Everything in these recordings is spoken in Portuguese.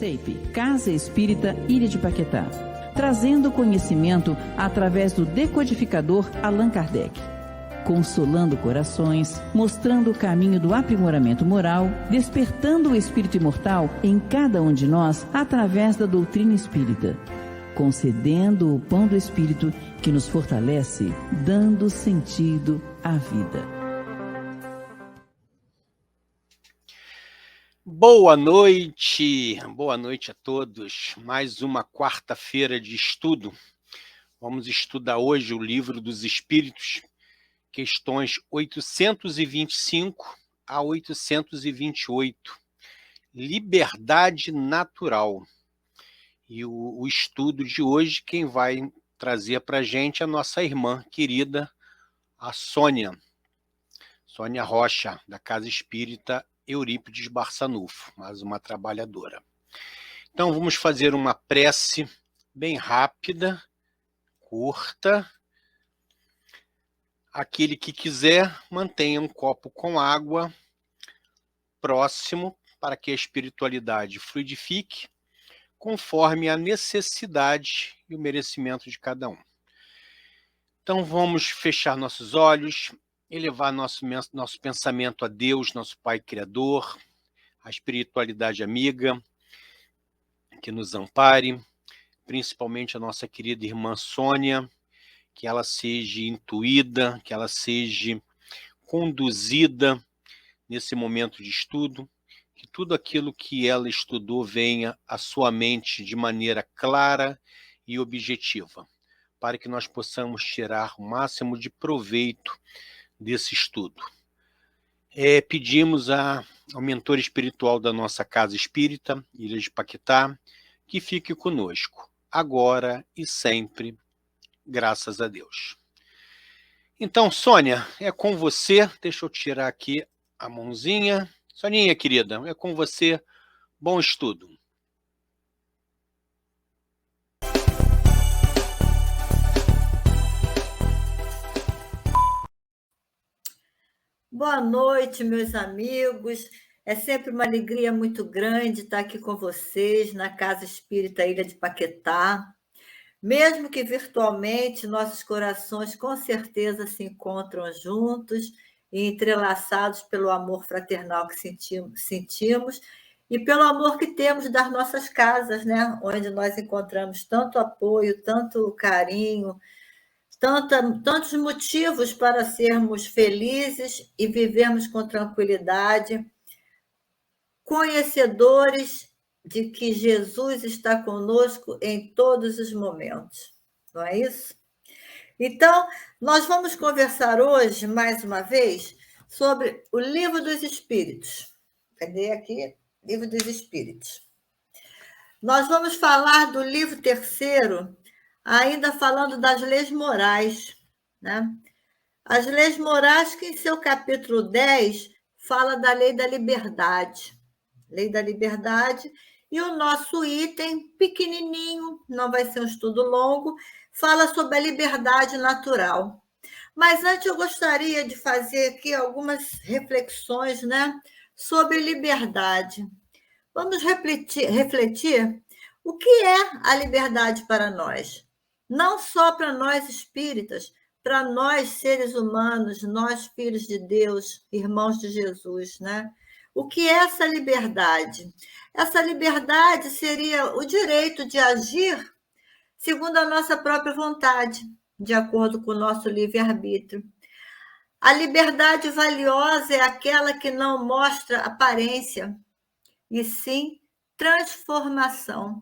CEIP, Casa Espírita Ilha de Paquetá, trazendo conhecimento através do decodificador Allan Kardec, consolando corações, mostrando o caminho do aprimoramento moral, despertando o espírito imortal em cada um de nós através da doutrina espírita, concedendo o pão do espírito que nos fortalece, dando sentido à vida. Boa noite a todos. Mais uma quarta-feira de estudo. Vamos estudar hoje o Livro dos Espíritos, questões 825 a 828. Liberdade natural. E o estudo de hoje, quem vai trazer para a gente é a nossa irmã querida, a Sônia Rocha, da Casa Espírita Eurípides Barçanufo, mais uma trabalhadora. Então vamos fazer uma prece bem rápida, curta. Aquele que quiser, mantenha um copo com água próximo para que a espiritualidade fluidifique conforme a necessidade e o merecimento de cada um. Então vamos fechar nossos olhos, elevar nosso pensamento a Deus, nosso Pai Criador, a espiritualidade amiga, que nos ampare, principalmente a nossa querida irmã Sônia, que ela seja intuída, que ela seja conduzida nesse momento de estudo, que tudo aquilo que ela estudou venha à sua mente de maneira clara e objetiva, para que nós possamos tirar o máximo de proveito desse estudo. Pedimos ao mentor espiritual da nossa Casa Espírita, Ilha de Paquetá, que fique conosco, agora e sempre, graças a Deus. Então, Sônia, é com você. Deixa eu tirar aqui a mãozinha. Soninha, querida, é com você. Bom estudo. Boa noite, meus amigos. É sempre uma alegria muito grande estar aqui com vocês na Casa Espírita Ilha de Paquetá. Mesmo que virtualmente, nossos corações com certeza se encontram juntos e entrelaçados pelo amor fraternal que sentimos e pelo amor que temos das nossas casas, né? Onde nós encontramos tanto apoio, tanto carinho, tantos motivos para sermos felizes e vivermos com tranquilidade, conhecedores de que Jesus está conosco em todos os momentos, não é isso? Então, nós vamos conversar hoje, mais uma vez, sobre o Livro dos Espíritos. Cadê aqui? Livro dos Espíritos. Nós vamos falar do livro terceiro, ainda falando das leis morais, né? As leis morais que, em seu capítulo 10, fala da lei da liberdade. Lei da liberdade. E o nosso item, pequenininho, não vai ser um estudo longo, fala sobre a liberdade natural. Mas antes eu gostaria de fazer aqui algumas reflexões, né, sobre liberdade. Vamos refletir o que é a liberdade para nós. Não só para nós espíritas, para nós seres humanos, nós filhos de Deus, irmãos de Jesus, né? O que é essa liberdade? Essa liberdade seria o direito de agir segundo a nossa própria vontade, de acordo com o nosso livre-arbítrio. A liberdade valiosa é aquela que não mostra aparência, e sim transformação.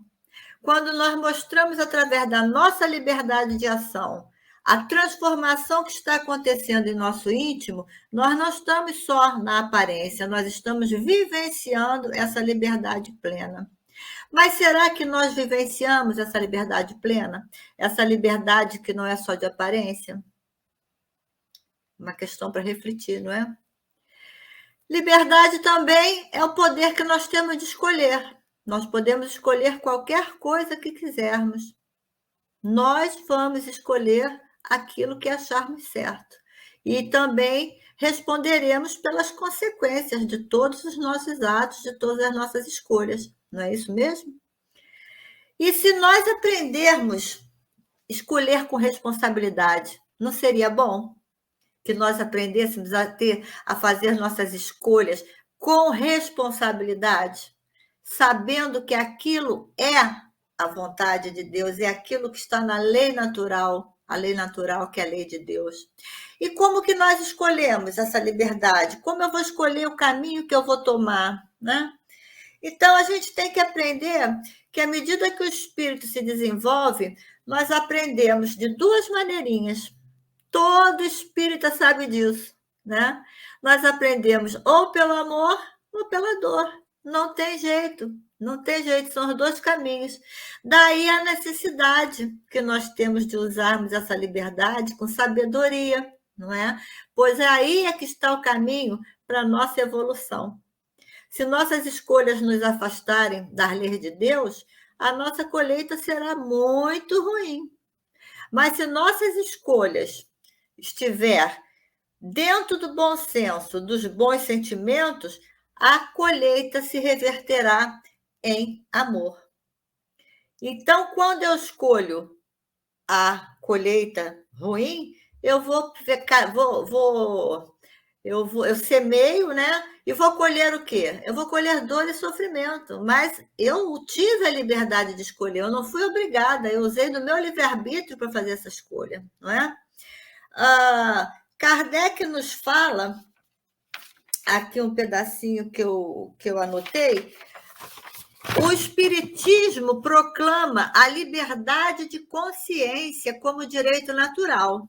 Quando nós mostramos, através da nossa liberdade de ação, a transformação que está acontecendo em nosso íntimo, nós não estamos só na aparência, nós estamos vivenciando essa liberdade plena. Mas será que nós vivenciamos essa liberdade plena? Essa liberdade que não é só de aparência? Uma questão para refletir, não é? Liberdade também é o poder que nós temos de escolher. Nós podemos escolher qualquer coisa que quisermos. Nós vamos escolher aquilo que acharmos certo. E também responderemos pelas consequências de todos os nossos atos, de todas as nossas escolhas. Não é isso mesmo? E se nós aprendermos a escolher com responsabilidade, não seria bom que nós aprendêssemos a fazer nossas escolhas com responsabilidade, sabendo que aquilo é a vontade de Deus, é aquilo que está na lei natural, a lei natural que é a lei de Deus. E como que nós escolhemos essa liberdade? Como eu vou escolher o caminho que eu vou tomar, né? Então, a gente tem que aprender que, à medida que o espírito se desenvolve, nós aprendemos de duas maneirinhas. Todo espírita sabe disso, né? Nós aprendemos ou pelo amor ou pela dor. Não tem jeito, não tem jeito, são os dois caminhos. Daí a necessidade que nós temos de usarmos essa liberdade com sabedoria, não é? Pois aí é que está o caminho para a nossa evolução. Se nossas escolhas nos afastarem das leis de Deus, a nossa colheita será muito ruim. Mas se nossas escolhas estiver dentro do bom senso, dos bons sentimentos, a colheita se reverterá em amor. Então, quando eu escolho a colheita ruim, eu eu semeio, né? E vou colher o quê? Eu vou colher dor e sofrimento. Mas eu tive a liberdade de escolher, eu não fui obrigada, eu usei do meu livre-arbítrio para fazer essa escolha, não é? Kardec nos fala, aqui um pedacinho que eu anotei, o Espiritismo proclama a liberdade de consciência como direito natural.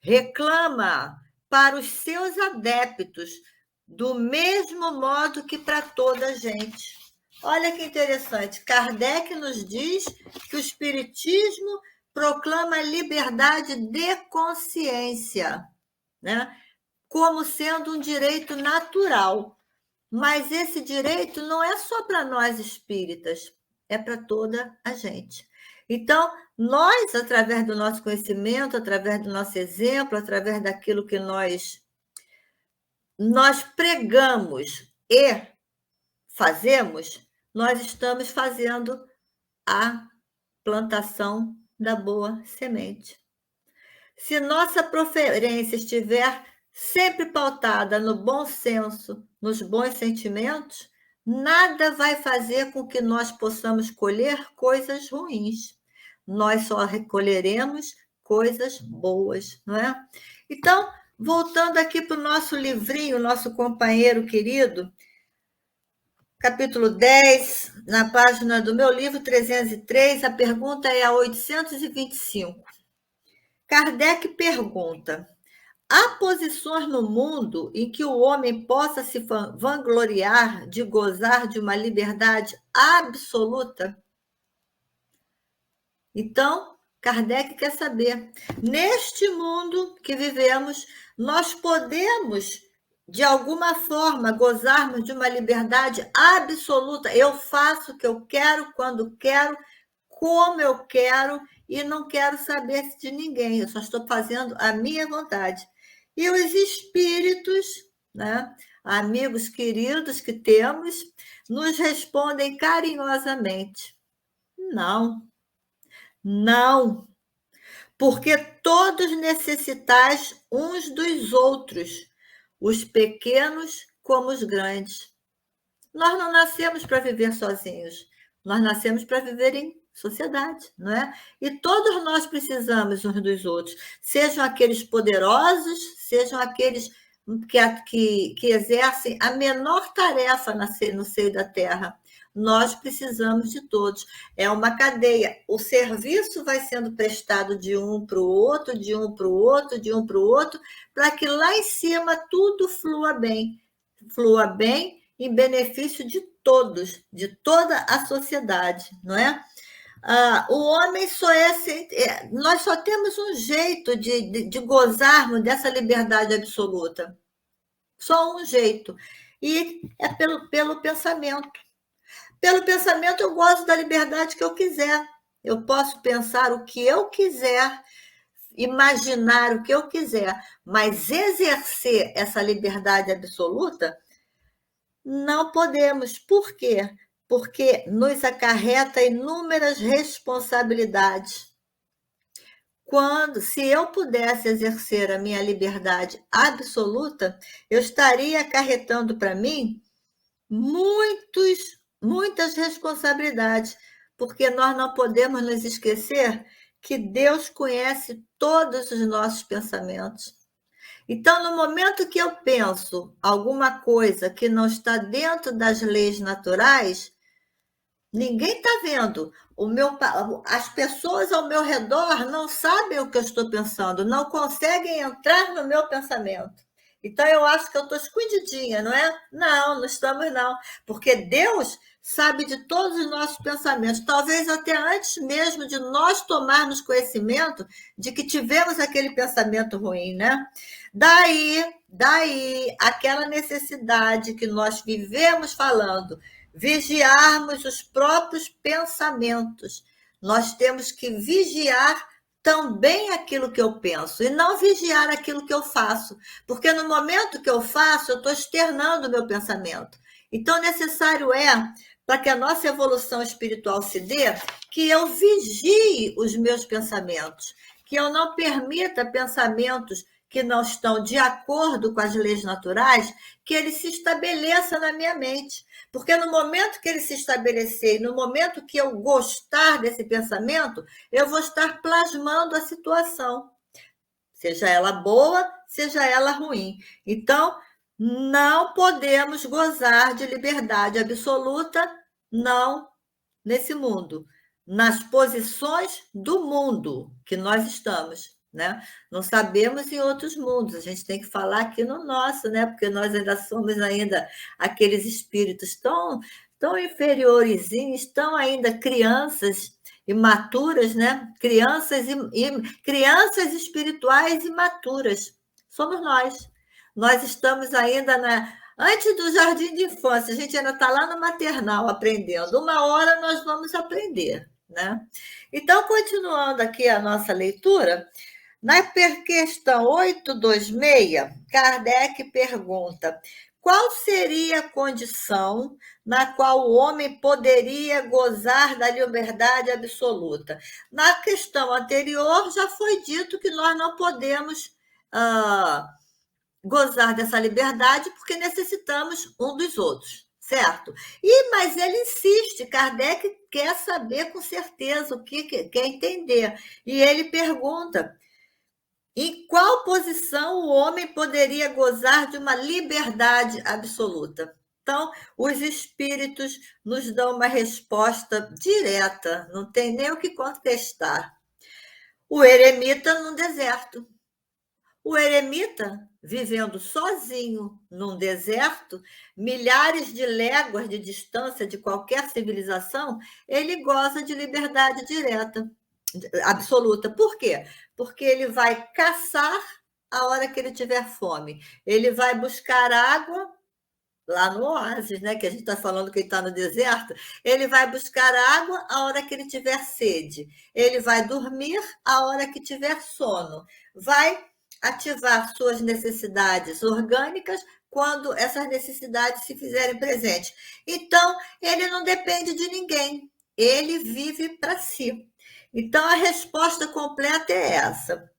Reclama para os seus adeptos do mesmo modo que para toda a gente. Olha que interessante, Kardec nos diz que o Espiritismo proclama a liberdade de consciência, né? Como sendo um direito natural. Mas esse direito não é só para nós espíritas, é para toda a gente. Então, nós, através do nosso conhecimento, através do nosso exemplo, através daquilo que nós pregamos e fazemos, nós estamos fazendo a plantação da boa semente. Se nossa preferência estiver sempre pautada no bom senso, nos bons sentimentos, nada vai fazer com que nós possamos colher coisas ruins. Nós só recolheremos coisas boas, não é? Então, voltando aqui para o nosso livrinho, nosso companheiro querido, capítulo 10, na página do meu livro 303, a pergunta é a 825. Kardec pergunta: há posições no mundo em que o homem possa se vangloriar de gozar de uma liberdade absoluta? Então, Kardec quer saber, neste mundo que vivemos, nós podemos, de alguma forma, gozarmos de uma liberdade absoluta? Eu faço o que eu quero, quando quero, como eu quero, e não quero saber de ninguém, eu só estou fazendo a minha vontade. E os espíritos, né, amigos queridos que temos, nos respondem carinhosamente: não, não, porque todos necessitais uns dos outros, os pequenos como os grandes. Nós não nascemos para viver sozinhos, nós nascemos para viver em sociedade, não é? E todos nós precisamos uns dos outros, sejam aqueles poderosos, sejam aqueles que exercem a menor tarefa no seio da Terra. Nós precisamos de todos. É uma cadeia. O serviço vai sendo prestado de um para o outro, de um para o outro, de um para o outro, para que lá em cima tudo flua bem em benefício de todos, de toda a sociedade, não é? O homem só nós só temos um jeito de gozarmos dessa liberdade absoluta. Só um jeito. E é pelo pensamento. Pelo pensamento eu gozo da liberdade que eu quiser. Eu posso pensar o que eu quiser, imaginar o que eu quiser, mas exercer essa liberdade absoluta, não podemos. Por quê? porque nos acarreta inúmeras responsabilidades. Se eu pudesse exercer a minha liberdade absoluta, eu estaria acarretando para mim muitas responsabilidades, porque nós não podemos nos esquecer que Deus conhece todos os nossos pensamentos. Então, no momento que eu penso alguma coisa que não está dentro das leis naturais, ninguém está vendo. As pessoas ao meu redor não sabem o que eu estou pensando, não conseguem entrar no meu pensamento. Então, eu acho que eu estou escondidinha, não é? Não estamos, não. Porque Deus sabe de todos os nossos pensamentos, talvez até antes mesmo de nós tomarmos conhecimento de que tivemos aquele pensamento ruim, né? Daí aquela necessidade que nós vivemos falando, vigiarmos os próprios pensamentos. Nós temos que vigiar também aquilo que eu penso e não vigiar aquilo que eu faço, porque no momento que eu faço, eu estou externando o meu pensamento. Então, necessário para que a nossa evolução espiritual se dê, que eu vigie os meus pensamentos, que eu não permita pensamentos que não estão de acordo com as leis naturais, que ele se estabeleça na minha mente. Porque no momento que ele se estabelecer, no momento que eu gostar desse pensamento, eu vou estar plasmando a situação, seja ela boa, seja ela ruim. Então, não podemos gozar de liberdade absoluta, não nesse mundo, nas posições do mundo que nós estamos, né? Não sabemos em outros mundos, a gente tem que falar aqui no nosso, né? Porque nós ainda somos aqueles espíritos tão inferiorzinhos, tão ainda crianças imaturas, né? Crianças espirituais imaturas. Somos nós. Nós estamos ainda antes do jardim de infância, a gente ainda está lá no maternal aprendendo. Uma hora nós vamos aprender, né? Então, continuando aqui a nossa leitura, na questão 826, Kardec pergunta: qual seria a condição na qual o homem poderia gozar da liberdade absoluta? Na questão anterior, já foi dito que nós não podemos gozar dessa liberdade porque necessitamos um dos outros, certo? Mas ele insiste, Kardec quer saber com certeza o que quer entender. E ele pergunta: em qual posição o homem poderia gozar de uma liberdade absoluta? Então, os espíritos nos dão uma resposta direta, não tem nem o que contestar. O eremita no deserto. O eremita, vivendo sozinho num deserto, milhares de léguas de distância de qualquer civilização, ele goza de liberdade direta, absoluta. Por quê? Porque ele vai caçar a hora que ele tiver fome. Ele vai buscar água lá no oásis, né? Que a gente está falando que ele está no deserto. Ele vai buscar água a hora que ele tiver sede. Ele vai dormir a hora que tiver sono. Vai ativar suas necessidades orgânicas quando essas necessidades se fizerem presentes. Então, ele não depende de ninguém. Ele vive para si. Então, a resposta completa é essa.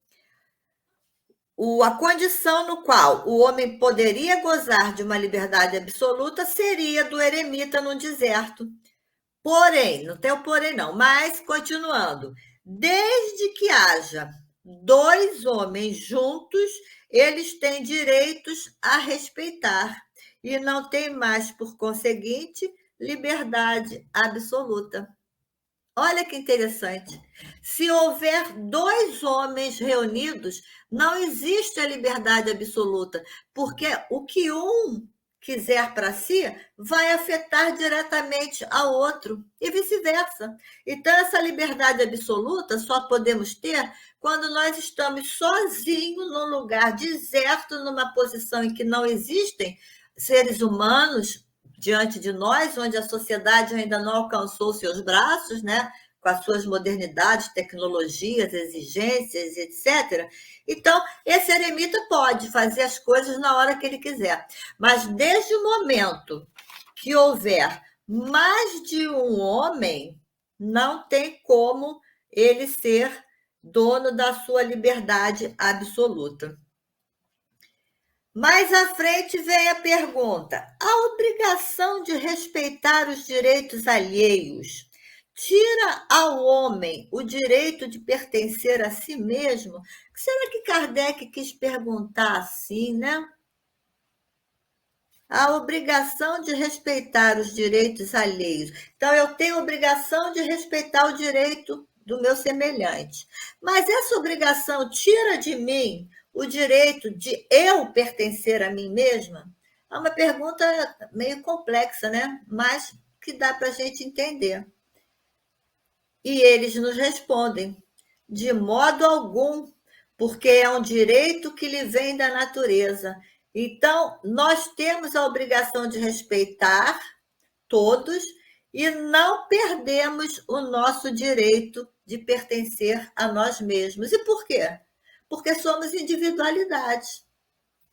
A condição no qual o homem poderia gozar de uma liberdade absoluta seria do eremita no deserto. Porém, não tem o porém não, mas continuando, desde que haja 2 homens juntos, eles têm direitos a respeitar e não têm mais, por conseguinte, liberdade absoluta. Olha que interessante. Se houver 2 homens reunidos, não existe a liberdade absoluta, porque o que um quiser para si vai afetar diretamente ao outro e vice-versa. Então, essa liberdade absoluta só podemos ter quando nós estamos sozinhos num lugar deserto, numa posição em que não existem seres humanos diante de nós, onde a sociedade ainda não alcançou seus braços, né? Com as suas modernidades, tecnologias, exigências, etc. Então, esse eremita pode fazer as coisas na hora que ele quiser. Mas desde o momento que houver mais de um homem não tem como ele ser dono da sua liberdade absoluta. Mais à frente vem a pergunta: a obrigação de respeitar os direitos alheios tira ao homem o direito de pertencer a si mesmo? Será que Kardec quis perguntar assim, né? A obrigação de respeitar os direitos alheios. Então, eu tenho a obrigação de respeitar o direito do meu semelhante. Mas essa obrigação tira de mim o direito de eu pertencer a mim mesma? É uma pergunta meio complexa, né? Mas que dá para a gente entender. E eles nos respondem: de modo algum, porque é um direito que lhe vem da natureza. Então, nós temos a obrigação de respeitar todos e não perdemos o nosso direito de pertencer a nós mesmos. E por quê? Porque somos individualidades.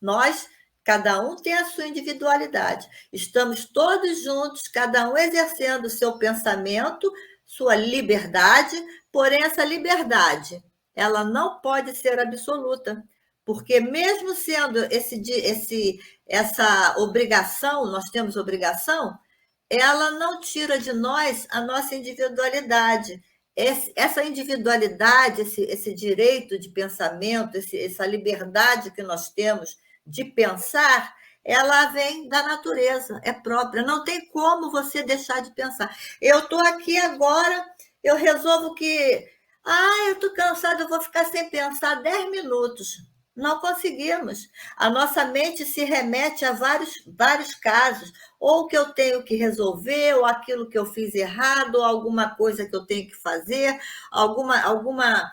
Nós, cada um tem a sua individualidade. Estamos todos juntos, cada um exercendo o seu pensamento, sua liberdade, porém essa liberdade, ela não pode ser absoluta, porque mesmo sendo essa obrigação, nós temos obrigação, ela não tira de nós a nossa individualidade. Essa individualidade, esse direito de pensamento, essa liberdade que nós temos de pensar, ela vem da natureza, é própria. Não tem como você deixar de pensar. Eu estou aqui agora, eu resolvo que... eu estou cansada, eu vou ficar sem pensar 10 minutos. Não conseguimos. A nossa mente se remete a vários casos, ou que eu tenho que resolver, ou aquilo que eu fiz errado, ou alguma coisa que eu tenho que fazer, alguma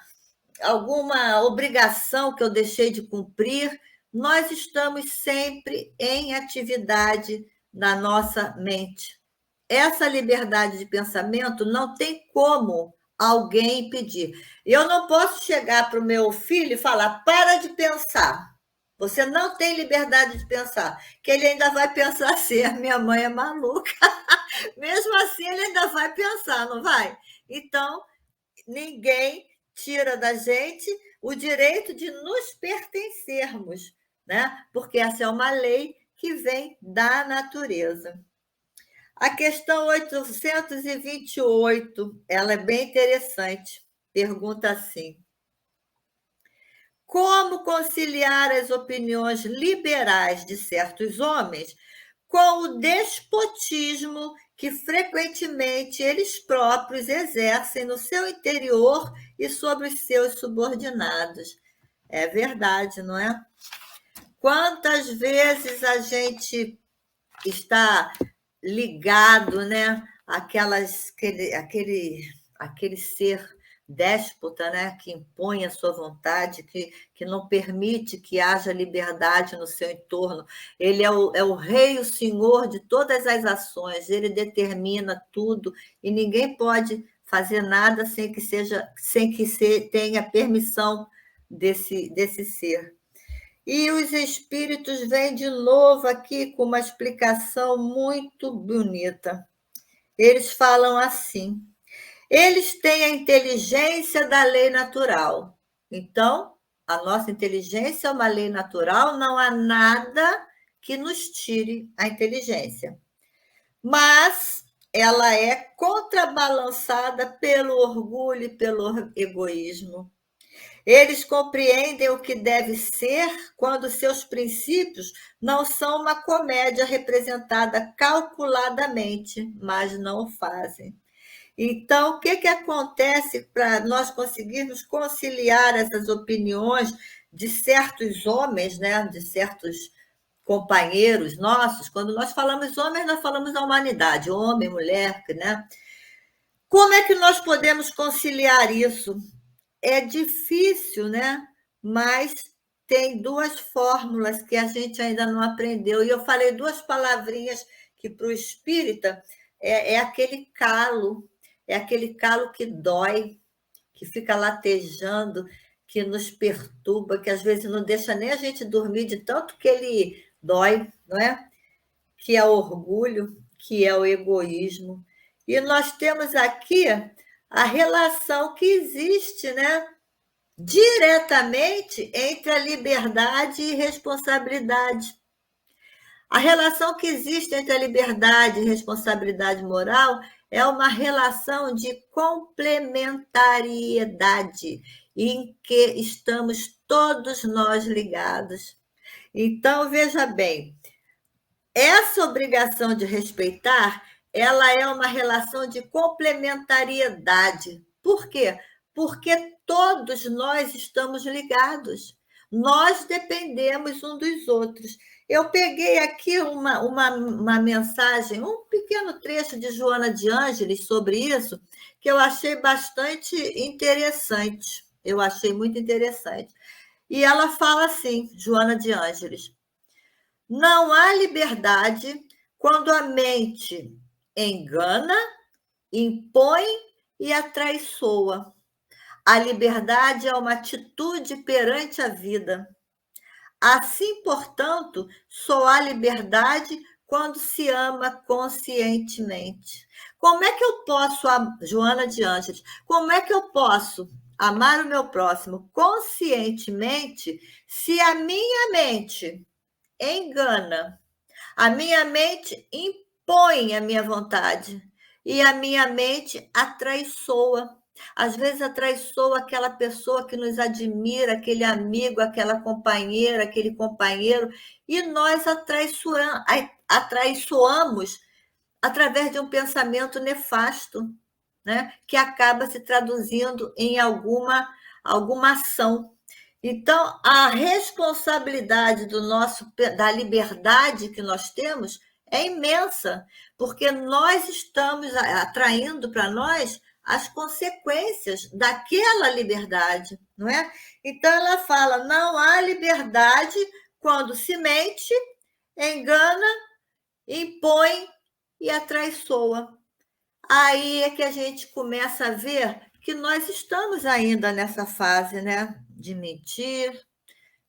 obrigação que eu deixei de cumprir. Nós estamos sempre em atividade na nossa mente. Essa liberdade de pensamento não tem como alguém impedir. Eu não posso chegar para o meu filho e falar: para de pensar. Você não tem liberdade de pensar, que ele ainda vai pensar assim: a minha mãe é maluca. Mesmo assim, ele ainda vai pensar, não vai? Então, ninguém tira da gente o direito de nos pertencermos, né? Porque essa é uma lei que vem da natureza. A questão 828, ela é bem interessante. Pergunta assim: como conciliar as opiniões liberais de certos homens com o despotismo que frequentemente eles próprios exercem no seu interior e sobre os seus subordinados? É verdade, não é? Quantas vezes a gente está ligado, né, aquele ser déspota, né, que impõe a sua vontade, que não permite que haja liberdade no seu entorno. Ele é o rei, o senhor de todas as ações, ele determina tudo e ninguém pode fazer nada sem que tenha permissão desse ser. E os espíritos vêm de novo aqui com uma explicação muito bonita. Eles falam assim: eles têm a inteligência da lei natural. Então, a nossa inteligência é uma lei natural, não há nada que nos tire a inteligência. Mas ela é contrabalançada pelo orgulho e pelo egoísmo. Eles compreendem o que deve ser quando seus princípios não são uma comédia representada calculadamente, mas não o fazem. Então, o que acontece para nós conseguirmos conciliar essas opiniões de certos homens, né, de certos companheiros nossos? Quando nós falamos homens, nós falamos da humanidade, homem, mulher, né? Como é que nós podemos conciliar isso? É difícil, né? Mas tem 2 fórmulas que a gente ainda não aprendeu. E eu falei 2 palavrinhas que, para o espírita, é aquele calo que dói, que fica latejando, que nos perturba, que às vezes não deixa nem a gente dormir de tanto que ele dói, não é? Que é o orgulho, que é o egoísmo. E nós temos aqui a relação que existe, né, diretamente entre a liberdade e responsabilidade. A relação que existe entre a liberdade e responsabilidade moral é uma relação de complementariedade, em que estamos todos nós ligados. Então, veja bem, essa obrigação de respeitar, ela é uma relação de complementariedade. Por quê? Porque todos nós estamos ligados. Nós dependemos uns dos outros. Eu peguei aqui uma mensagem, um pequeno trecho de Joana de Ângeles sobre isso, que eu achei bastante interessante. Eu achei muito interessante. E ela fala assim, Joana de Ângeles: não há liberdade quando a mente engana, impõe e atraiçoa. A liberdade é uma atitude perante a vida. Assim, portanto, só há liberdade quando se ama conscientemente. Como é que eu posso, Joana de Ângeles, como é que eu posso amar o meu próximo conscientemente se a minha mente engana, a minha mente impõe a minha vontade e a minha mente atraiçoa? Às vezes atraiçoa aquela pessoa que nos admira, aquele amigo, aquela companheira, aquele companheiro, e nós atraiçoamos através de um pensamento nefasto, né? Que acaba se traduzindo em alguma ação. Então, a responsabilidade da liberdade que nós temos é imensa, porque nós estamos atraindo para nós as consequências daquela liberdade, não é? Então, ela fala, não há liberdade quando se mente, engana, impõe e atraiçoa. Aí é que a gente começa a ver que nós estamos ainda nessa fase, né? De mentir,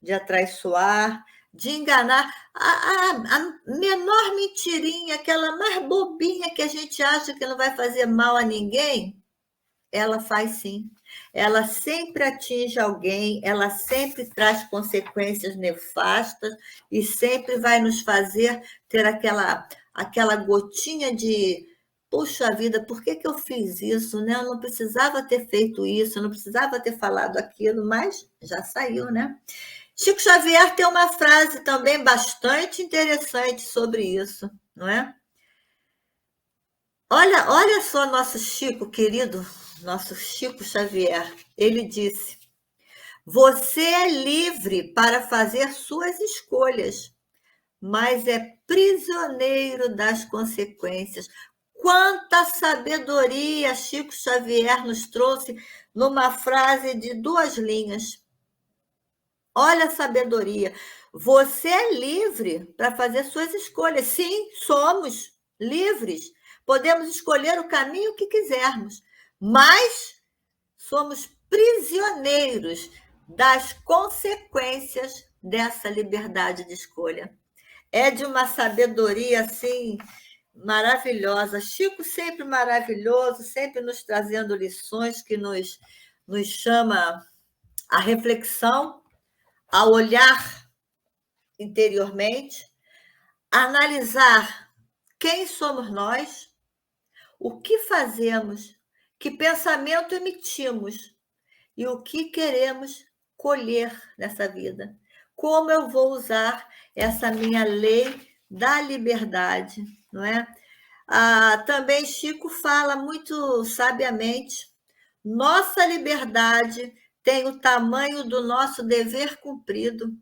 de atraiçoar, de enganar. A menor mentirinha, aquela mais bobinha que a gente acha que não vai fazer mal a ninguém, ela faz sim. Ela sempre atinge alguém, ela sempre traz consequências nefastas e sempre vai nos fazer ter aquela gotinha de: puxa vida, por que eu fiz isso, né? Eu não precisava ter feito isso, eu não precisava ter falado aquilo, mas já saiu, né? Chico Xavier tem uma frase também bastante interessante sobre isso, não é? Olha só nosso Chico querido, nosso Chico Xavier. Ele disse: você é livre para fazer suas escolhas, mas é prisioneiro das consequências. Quanta sabedoria Chico Xavier nos trouxe numa frase de 2 linhas. Olha a sabedoria. Você é livre para fazer suas escolhas. Sim, somos livres. Podemos escolher o caminho que quisermos, mas somos prisioneiros das consequências dessa liberdade de escolha. É de uma sabedoria assim maravilhosa. Chico sempre maravilhoso, sempre nos trazendo lições que nos chama à reflexão, a olhar interiormente, a analisar quem somos nós, o que fazemos, que pensamento emitimos e o que queremos colher nessa vida. Como eu vou usar essa minha lei da liberdade, não é? Também Chico fala muito sabiamente: nossa liberdade tem o tamanho do nosso dever cumprido,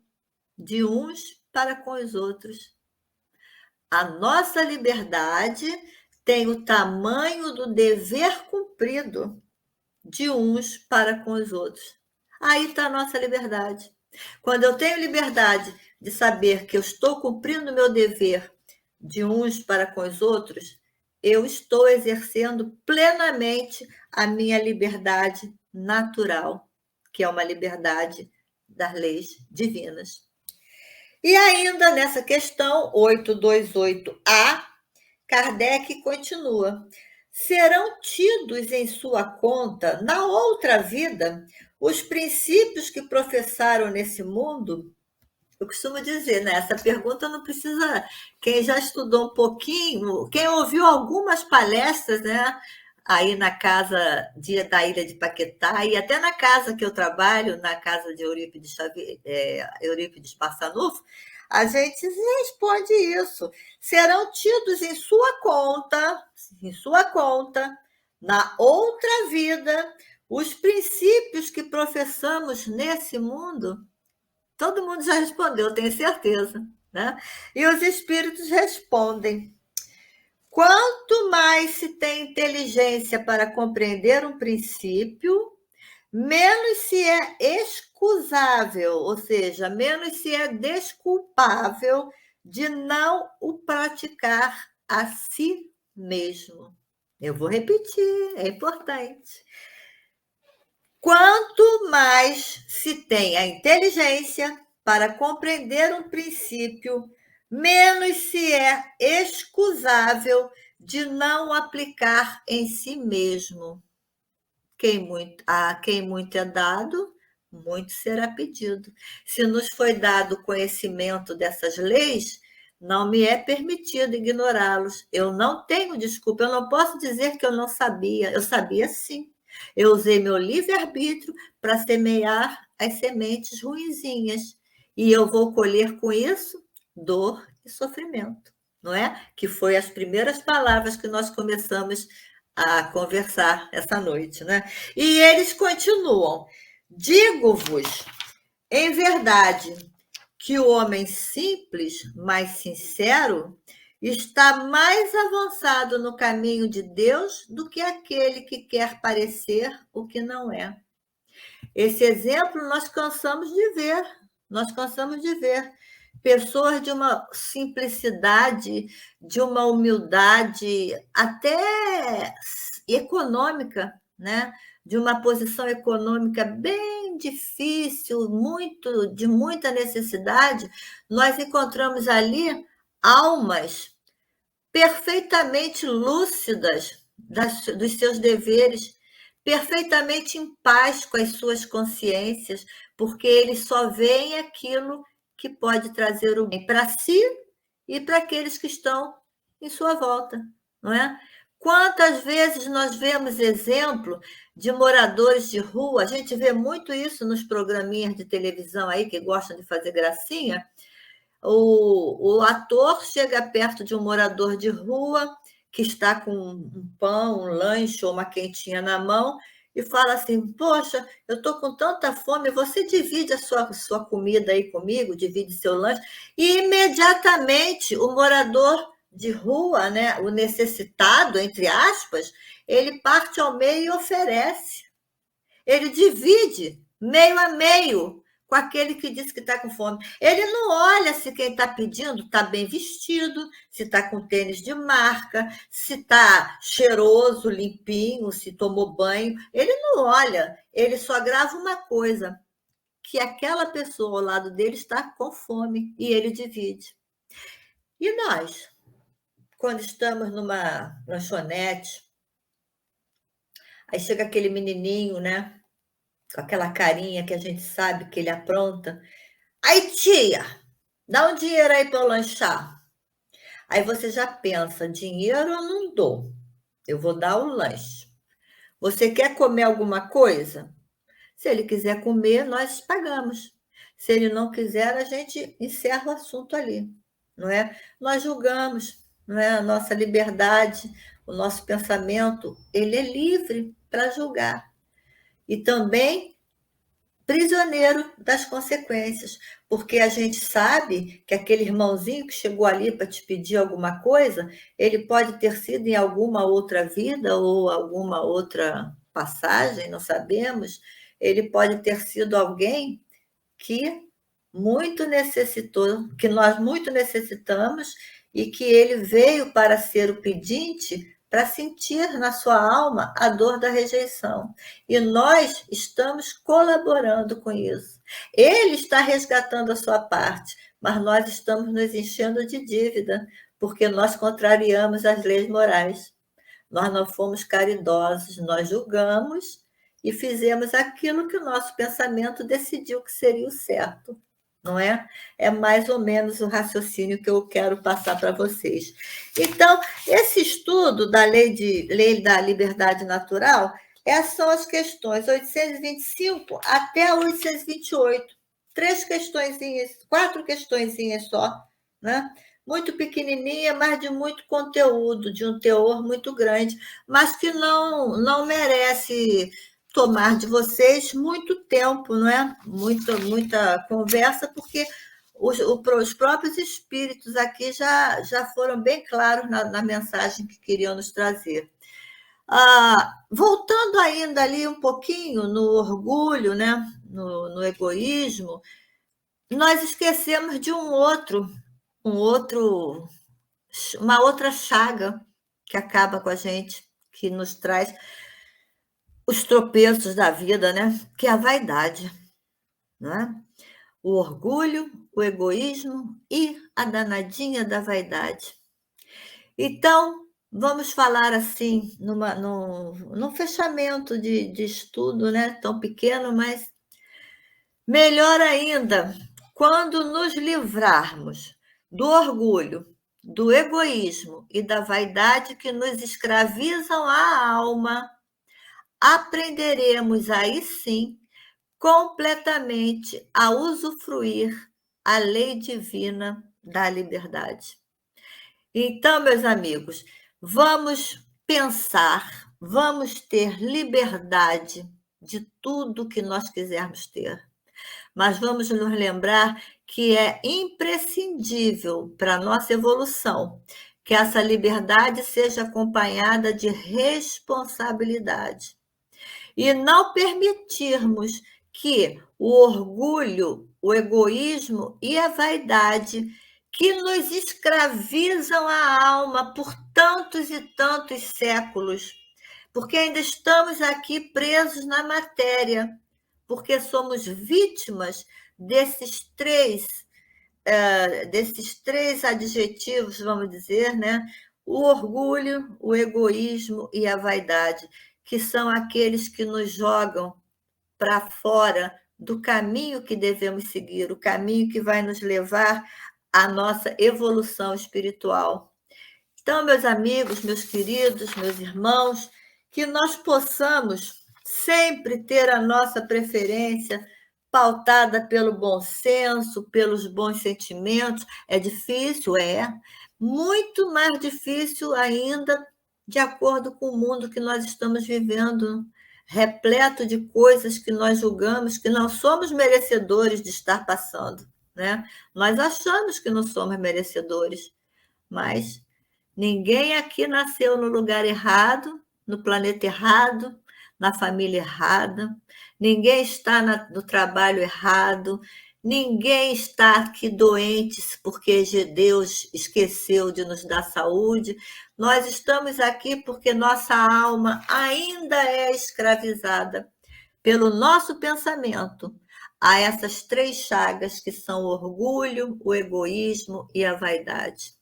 de uns para com os outros. A nossa liberdade tem o tamanho do dever cumprido, de uns para com os outros. Aí está a nossa liberdade. Quando eu tenho liberdade de saber que eu estou cumprindo o meu dever de uns para com os outros, eu estou exercendo plenamente a minha liberdade natural, que é uma liberdade das leis divinas. E ainda nessa questão 828A, Kardec continua: serão tidos em sua conta, na outra vida, os princípios que professaram nesse mundo? Eu costumo dizer, né? Essa pergunta não precisa. Quem já estudou um pouquinho, quem ouviu algumas palestras, né? Aí na casa da Ilha de Paquetá, e até na casa que eu trabalho, na casa de Eurípides Passanufo, a gente responde isso. Serão tidos em sua conta, na outra vida, os princípios que professamos nesse mundo? Todo mundo já respondeu, tenho certeza, né? E os espíritos respondem: quanto mais se tem inteligência para compreender um princípio, menos se é excusável, ou seja, menos se é desculpável de não o praticar a si mesmo. Eu vou repetir, é importante. Quanto mais se tem a inteligência para compreender um princípio, menos se é excusável de não o aplicar em si mesmo. A quem muito é dado, muito será pedido. Se nos foi dado conhecimento dessas leis, não me é permitido ignorá-los. Eu não tenho desculpa, eu não posso dizer que eu não sabia. Eu sabia sim. Eu usei meu livre-arbítrio para semear as sementes ruinzinhas. E eu vou colher com isso dor e sofrimento, não é? Que foi as primeiras palavras que nós começamos a conversar essa noite, né? E eles continuam: digo-vos, em verdade, que o homem simples, mais sincero, está mais avançado no caminho de Deus do que aquele que quer parecer o que não é. Esse exemplo nós cansamos de ver. Pessoas de uma simplicidade, de uma humildade até econômica, né? De uma posição econômica bem difícil, de muita necessidade, nós encontramos ali almas perfeitamente lúcidas dos seus deveres, perfeitamente em paz com as suas consciências, porque eles só veem aquilo que pode trazer o bem para si e para aqueles que estão em sua volta, não é? Quantas vezes nós vemos exemplo de moradores de rua, a gente vê muito isso nos programinhas de televisão aí que gostam de fazer gracinha. O ator chega perto de um morador de rua que está com um pão, um lanche ou uma quentinha na mão e fala assim: poxa, eu estou com tanta fome, você divide a sua comida aí comigo, divide seu lanche. E imediatamente o morador de rua, né, o necessitado, entre aspas, ele parte ao meio e oferece. Ele divide meio a meio com aquele que diz que está com fome. Ele não olha se quem está pedindo está bem vestido, se está com tênis de marca, se está cheiroso, limpinho, se tomou banho. Ele não olha, ele só grava uma coisa, que aquela pessoa ao lado dele está com fome e ele divide. E nós, quando estamos numa lanchonete, aí chega aquele menininho, né? Com aquela carinha que a gente sabe que ele apronta. Aí, tia, dá um dinheiro aí para eu lanchar. Aí você já pensa: dinheiro eu não dou, eu vou dar o lanche. Você quer comer alguma coisa? Se ele quiser comer, nós pagamos. Se ele não quiser, a gente encerra o assunto ali, não é? Nós julgamos, não é? A nossa liberdade, o nosso pensamento, ele é livre para julgar. E também prisioneiro das consequências, porque a gente sabe que aquele irmãozinho que chegou ali para te pedir alguma coisa, ele pode ter sido em alguma outra vida ou alguma outra passagem, não sabemos, ele pode ter sido alguém que muito necessitou, que nós muito necessitamos e que ele veio para ser o pedinte, para sentir na sua alma a dor da rejeição. E nós estamos colaborando com isso. Ele está resgatando a sua parte, mas nós estamos nos enchendo de dívida, porque nós contrariamos as leis morais. Nós não fomos caridosos, nós julgamos e fizemos aquilo que o nosso pensamento decidiu que seria o certo, não é? É mais ou menos o raciocínio que eu quero passar para vocês. Então, esse estudo da lei da liberdade natural, essas são as questões 825 até 828. 4 questõezinhas só, né? Muito pequenininha, mas de muito conteúdo, de um teor muito grande, mas que não merece tomar de vocês muito tempo, não é? Muita conversa, porque os próprios espíritos aqui já foram bem claros na mensagem que queriam nos trazer. Voltando ainda ali um pouquinho no orgulho, né? no egoísmo, nós esquecemos de uma outra chaga que acaba com a gente, que nos traz os tropeços da vida, né? Que é a vaidade, né? O orgulho, o egoísmo e a danadinha da vaidade. Então, vamos falar assim, num fechamento de estudo, né? Tão pequeno, mas melhor ainda, quando nos livrarmos do orgulho, do egoísmo e da vaidade que nos escravizam a alma, aprenderemos aí sim completamente a usufruir a lei divina da liberdade. Então, meus amigos, vamos pensar, vamos ter liberdade de tudo que nós quisermos ter. Mas vamos nos lembrar que é imprescindível para a nossa evolução que essa liberdade seja acompanhada de responsabilidade. E não permitirmos que o orgulho, o egoísmo e a vaidade que nos escravizam a alma por tantos e tantos séculos, porque ainda estamos aqui presos na matéria, porque somos vítimas desses três adjetivos, vamos dizer, né? O orgulho, o egoísmo e a vaidade, que são aqueles que nos jogam para fora do caminho que devemos seguir, o caminho que vai nos levar à nossa evolução espiritual. Então, meus amigos, meus queridos, meus irmãos, que nós possamos sempre ter a nossa preferência pautada pelo bom senso, pelos bons sentimentos. É difícil, muito mais difícil ainda de acordo com o mundo que nós estamos vivendo, repleto de coisas que nós julgamos que não somos merecedores de estar passando, né? Nós achamos que não somos merecedores, mas ninguém aqui nasceu no lugar errado, no planeta errado, na família errada, ninguém está no trabalho errado, ninguém está aqui doente porque Deus esqueceu de nos dar saúde. Nós estamos aqui porque nossa alma ainda é escravizada pelo nosso pensamento a essas 3 chagas que são o orgulho, o egoísmo e a vaidade.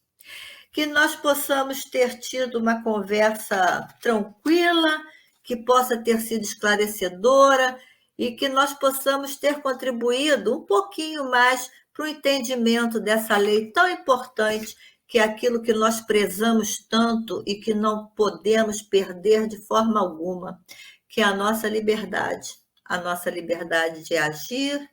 Que nós possamos ter tido uma conversa tranquila, que possa ter sido esclarecedora e que nós possamos ter contribuído um pouquinho mais para o entendimento dessa lei tão importante, que é aquilo que nós prezamos tanto e que não podemos perder de forma alguma, que é a nossa liberdade de agir,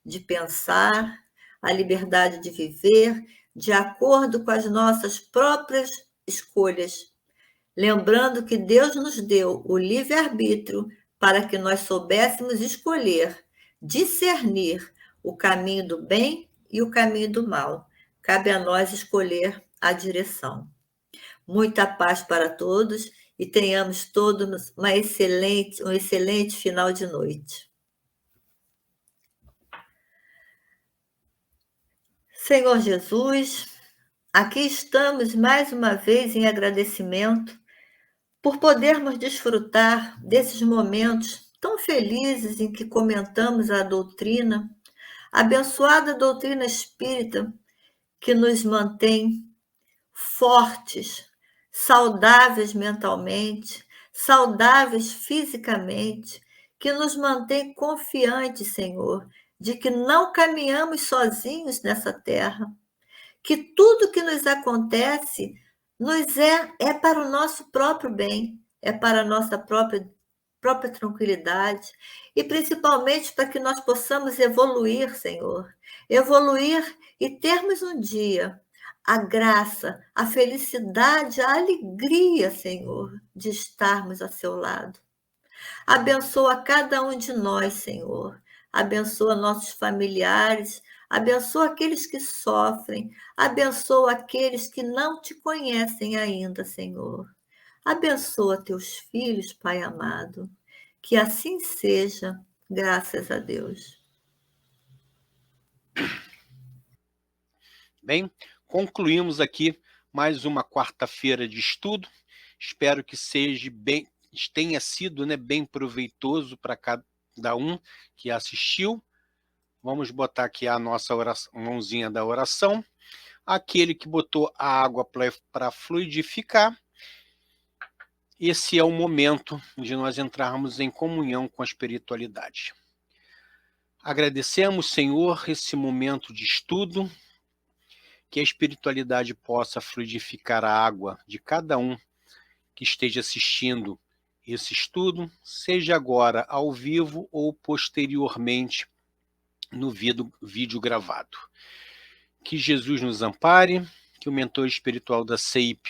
de pensar, a liberdade de viver de acordo com as nossas próprias escolhas. Lembrando que Deus nos deu o livre-arbítrio para que nós soubéssemos escolher, discernir o caminho do bem e o caminho do mal. Cabe a nós escolher a direção. Muita paz para todos e tenhamos todos um excelente final de noite. Senhor Jesus, aqui estamos mais uma vez em agradecimento por podermos desfrutar desses momentos tão felizes em que comentamos a doutrina, a abençoada doutrina espírita, que nos mantém fortes, saudáveis mentalmente, saudáveis fisicamente, que nos mantém confiantes, Senhor, de que não caminhamos sozinhos nessa terra, que tudo que nos acontece é para o nosso próprio bem, é para a nossa própria tranquilidade, e principalmente para que nós possamos evoluir, Senhor, evoluir e termos um dia a graça, a felicidade, a alegria, Senhor, de estarmos a seu lado. Abençoa cada um de nós, Senhor. Abençoa nossos familiares, abençoa aqueles que sofrem, abençoa aqueles que não te conhecem ainda, Senhor. Abençoa teus filhos, Pai amado. Que assim seja, graças a Deus. Bem, concluímos aqui mais uma quarta-feira de estudo. Espero que tenha sido, bem proveitoso para cada um que assistiu. Vamos botar aqui a nossa mãozinha da oração. Aquele que botou a água para fluidificar. Esse é o momento de nós entrarmos em comunhão com a espiritualidade. Agradecemos, Senhor, esse momento de estudo, que a espiritualidade possa fluidificar a água de cada um que esteja assistindo esse estudo, seja agora ao vivo ou posteriormente no vídeo gravado. Que Jesus nos ampare, que o mentor espiritual da CEIP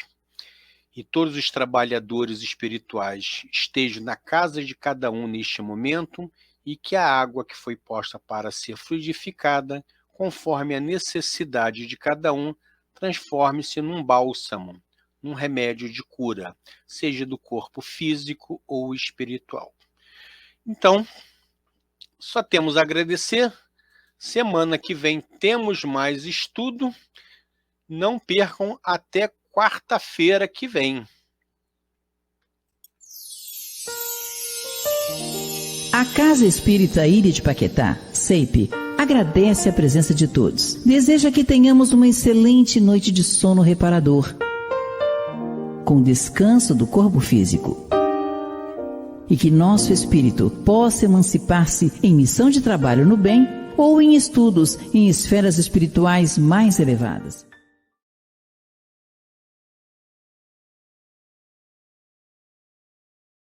e todos os trabalhadores espirituais estejam na casa de cada um neste momento e que a água que foi posta para ser fluidificada, conforme a necessidade de cada um, transforme-se num bálsamo, num remédio de cura, seja do corpo físico ou espiritual. Então, só temos a agradecer. Semana que vem temos mais estudo. Não percam até quarta-feira que vem. A Casa Espírita Ilha de Paquetá, CEIP, agradece a presença de todos. Deseja que tenhamos uma excelente noite de sono reparador, com descanso do corpo físico. E que nosso espírito possa emancipar-se em missão de trabalho no bem ou em estudos em esferas espirituais mais elevadas.